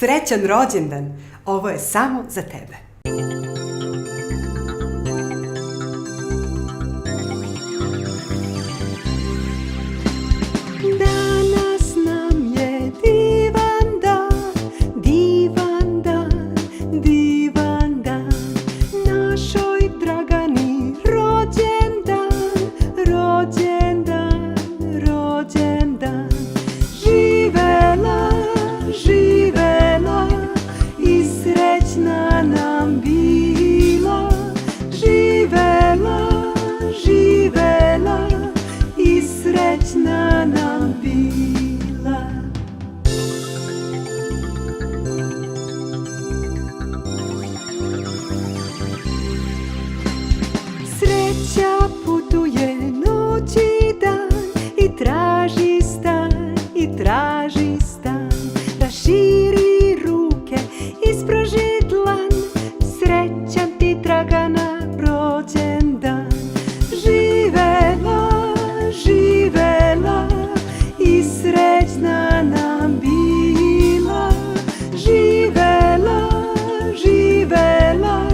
Srećan rođendan! Ovo je samo za tebe. Danas nam je divan dan, divan dan, divan dan. Našoj Dragani rođendan, rođendan, rođendan. Živela, živela i srećna nam bila. Živela, živela i srećna nam bila. Sreća putuje noć i dan i traži stan, i traži stan. Raširi ruke, ispruži dlan, srećan ti Dragana rođendan. Živela, živela i srećna nam bila. Živela, živela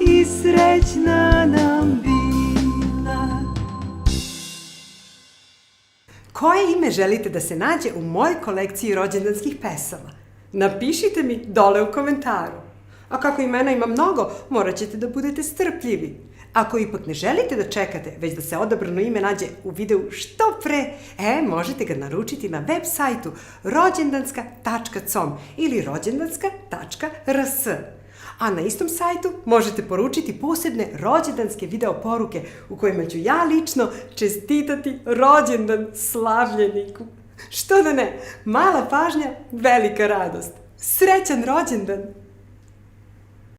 i srećna nam bila. Koje ime želite da se nađe u mojoj kolekciji rođendanskih pesama? Napišite mi dole u komentaru. A kako imena ima mnogo, morat ćete da budete strpljivi. Ako ipak ne želite da čekate, već da se odabrano ime nađe u videu što pre, možete ga naručiti na web sajtu rođendanska.com ili rođendanska.rs. A na istom sajtu možete poručiti posebne rođendanske video poruke u kojima ću ja lično čestitati rođendan slavljeniku. Što da ne, mala pažnja, velika radost. Srećan rođendan!